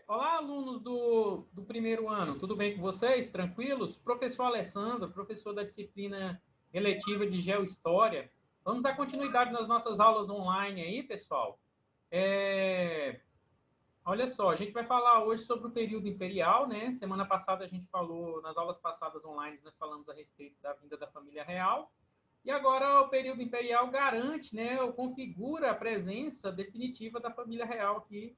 Olá, alunos do primeiro ano, tudo bem com vocês? Tranquilos? Professor Alessandro, professor da disciplina eletiva de Geohistória. Vamos dar continuidade nas nossas aulas online aí, pessoal. Olha só, a gente vai falar hoje sobre o período imperial, né? Semana passada a gente falou, nas aulas passadas online, nós falamos a respeito da vinda da família real. E agora o período imperial garante, né, ou configura a presença definitiva da família real aqui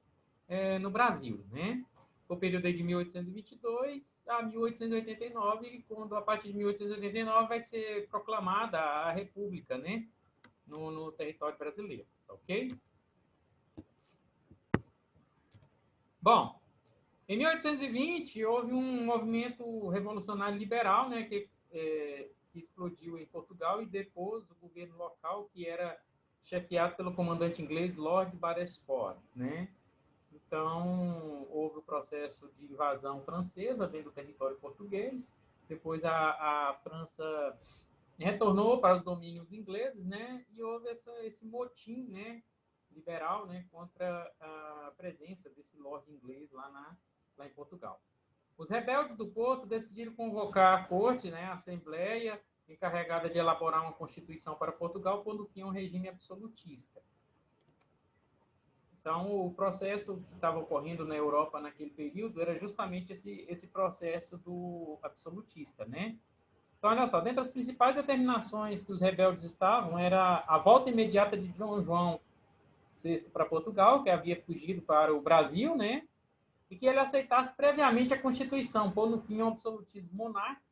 no Brasil, né? O período aí de 1822 a 1889, quando a partir de 1889 vai ser proclamada a República, né, no território brasileiro, ok? Bom, em 1820 houve um movimento revolucionário liberal, né, que explodiu em Portugal e depois o governo local, que era chefiado pelo comandante inglês Lord Beresford, né? Então, houve o processo de invasão francesa dentro do território português. Depois, a França retornou para os domínios ingleses, né? E houve esse motim, né? Liberal, né? Contra a presença desse Lorde inglês lá em Portugal. Os rebeldes do Porto decidiram convocar a corte, né? A Assembleia, encarregada de elaborar uma constituição para Portugal, pondo fim a um regime absolutista. Então, o processo que estava ocorrendo na Europa naquele período era justamente esse processo do absolutista, né? Então, olha só, dentre as principais determinações que os rebeldes estavam era a volta imediata de Dom João VI para Portugal, que havia fugido para o Brasil, né? E que ele aceitasse previamente a Constituição, pondo fim ao absolutismo monárquico,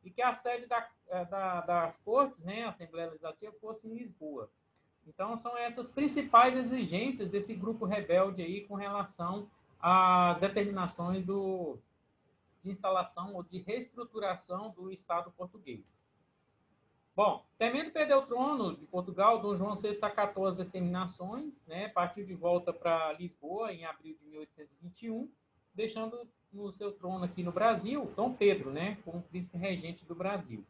e que a sede das cortes, né, a Assembleia Legislativa, fosse em Lisboa. Então, são essas principais exigências desse grupo rebelde aí com relação às determinações de instalação ou de reestruturação do Estado português. Bom, temendo perder o trono de Portugal, Dom João VI acatou as determinações, né, partiu de volta para Lisboa em abril de 1821, deixando no seu trono aqui no Brasil Dom Pedro, né, como príncipe regente do Brasil.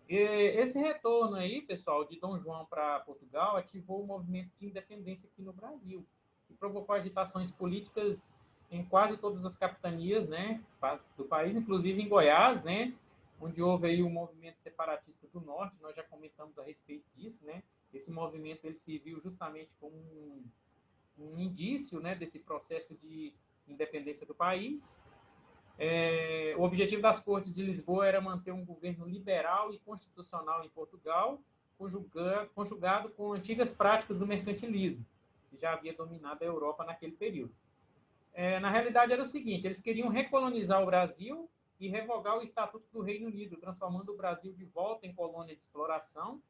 E esse retorno aí, pessoal, de Dom João para Portugal ativou o movimento de independência aqui no Brasil e provocou agitações políticas em quase todas as capitanias, né, do país, inclusive em Goiás, né, onde houve aí um movimento separatista do norte. Nós já comentamos a respeito disso, né? Esse movimento ele se viu justamente como um indício, né, desse processo de independência do país. O objetivo das Cortes de Lisboa era manter um governo liberal e constitucional em Portugal, conjugado com antigas práticas do mercantilismo, que já havia dominado a Europa naquele período. Na realidade, era o seguinte: eles queriam recolonizar o Brasil e revogar o Estatuto do Reino Unido, transformando o Brasil de volta em colônia de exploração,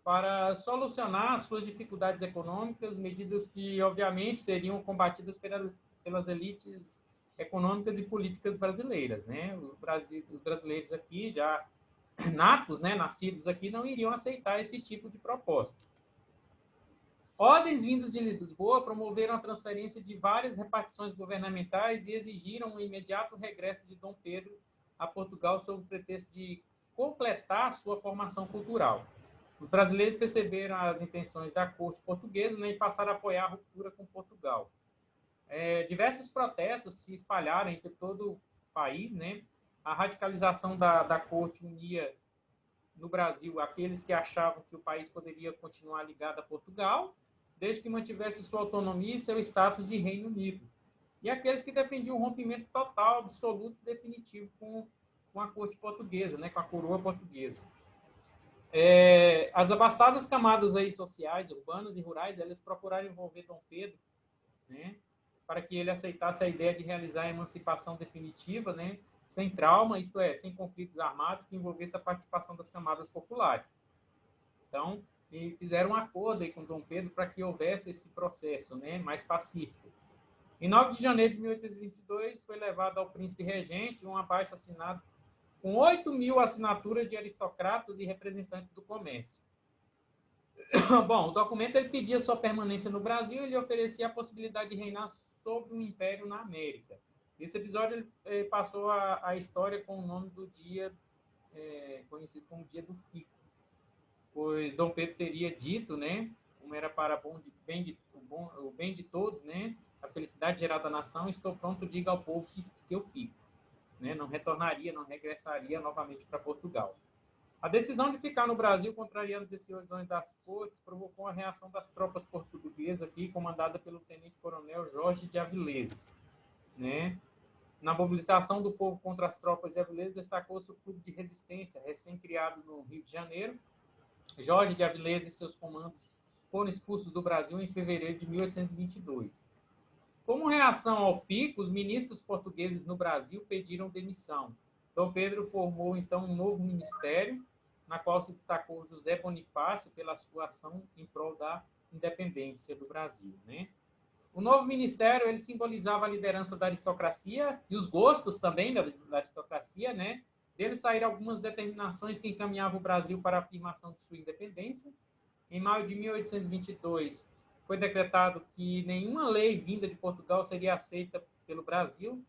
para solucionar suas dificuldades econômicas, medidas que, obviamente, seriam combatidas pelas elites econômicas e políticas brasileiras, né? Os brasileiros aqui, já natos, né, nascidos aqui, não iriam aceitar esse tipo de proposta. Ordens vindas de Lisboa promoveram a transferência de várias repartições governamentais e exigiram o imediato regresso de Dom Pedro a Portugal sob o pretexto de completar sua formação cultural. Os brasileiros perceberam as intenções da corte portuguesa, né, e passaram a apoiar a ruptura com Portugal. Diversos protestos se espalharam entre todo o país, né? A radicalização da corte unia no Brasil aqueles que achavam que o país poderia continuar ligado a Portugal, desde que mantivesse sua autonomia e seu status de Reino Unido, e aqueles que defendiam um rompimento total, absoluto e definitivo com a corte portuguesa, né? Com a coroa portuguesa. As abastadas camadas aí sociais, urbanas e rurais, elas procuraram envolver Dom Pedro, né, para que ele aceitasse a ideia de realizar a emancipação definitiva, né, sem trauma, isto é, sem conflitos armados que envolvesse a participação das camadas populares. Então, fizeram um acordo aí com Dom Pedro para que houvesse esse processo, né, mais pacífico. Em 9 de janeiro de 1822, foi levado ao príncipe regente um abaixo assinado com 8.000 assinaturas de aristocratas e representantes do comércio. Bom, o documento ele pedia sua permanência no Brasil e lhe oferecia a possibilidade de reinar sobre um império na América. Esse episódio ele passou a história com o nome do dia, conhecido como Dia do Fico, pois Dom Pedro teria dito, né, como era para o bem de todos, né, a felicidade gerada na nação, estou pronto, diga ao povo que eu fico. Né? Não retornaria, não regressaria novamente para Portugal. A decisão de ficar no Brasil, contrariando as decisões das cortes, provocou a reação das tropas portuguesas aqui, comandada pelo tenente-coronel Jorge de Avilés. Né? Na mobilização do povo contra as tropas de Avilés, destacou-se o Clube de Resistência, recém-criado no Rio de Janeiro. Jorge de Avilés e seus comandos foram expulsos do Brasil em fevereiro de 1822. Como reação ao fico, os ministros portugueses no Brasil pediram demissão. Dom Pedro formou, então, um novo ministério, na qual se destacou José Bonifácio pela sua ação em prol da independência do Brasil. Né? O novo ministério ele simbolizava a liderança da aristocracia e os gostos também da aristocracia, né? Dele saíram algumas determinações que encaminhavam o Brasil para a afirmação de sua independência. Em maio de 1822, foi decretado que nenhuma lei vinda de Portugal seria aceita pelo Brasil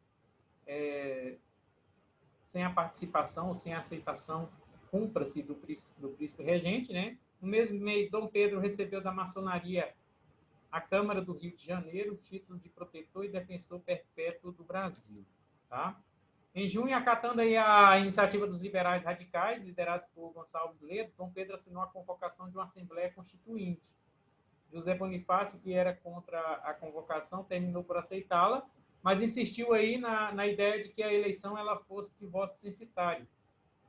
sem a participação ou sem a aceitação cúmplice do príncipe regente, né? No mesmo mês, Dom Pedro recebeu da maçonaria a Câmara do Rio de Janeiro o título de protetor e defensor perpétuo do Brasil. Tá? Em junho, acatando aí a iniciativa dos liberais radicais, liderados por Gonçalves Ledo, Dom Pedro assinou a convocação de uma Assembleia Constituinte. José Bonifácio, que era contra a convocação, terminou por aceitá-la, mas insistiu aí na ideia de que a eleição ela fosse de voto censitário,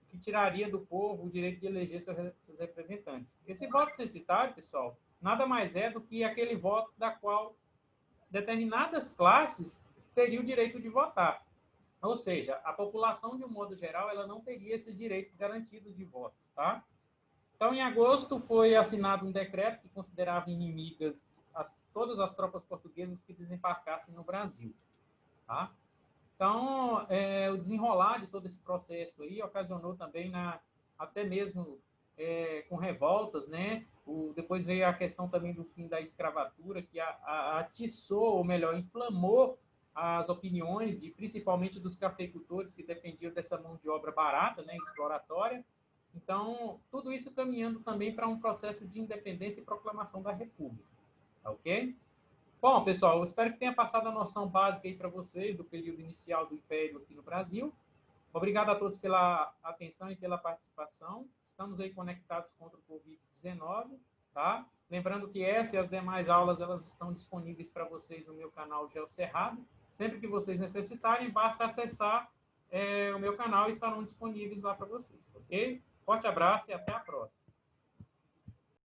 que tiraria do povo o direito de eleger seus representantes. Esse voto censitário, pessoal, nada mais é do que aquele voto da qual determinadas classes teriam o direito de votar. Ou seja, a população, de um modo geral, ela não teria esses direitos garantidos de voto. Tá? Então, em agosto, foi assinado um decreto que considerava inimigas todas as tropas portuguesas que desembarcassem no Brasil. Tá? Então, o desenrolar de todo esse processo aí ocasionou também, até mesmo com revoltas, né? Depois veio a questão também do fim da escravatura, que atiçou, ou melhor, inflamou as opiniões, principalmente dos cafeicultores que dependiam dessa mão de obra barata, né? Exploratória. Então, tudo isso caminhando também para um processo de independência e proclamação da República. Ok? Bom, pessoal, eu espero que tenha passado a noção básica aí para vocês do período inicial do Império aqui no Brasil. Obrigado a todos pela atenção e pela participação. Estamos aí conectados contra o Covid-19, tá? Lembrando que essa e as demais aulas, elas estão disponíveis para vocês no meu canal Geo Cerrado. Sempre que vocês necessitarem, basta acessar o meu canal e estarão disponíveis lá para vocês, ok? Forte abraço e até a próxima.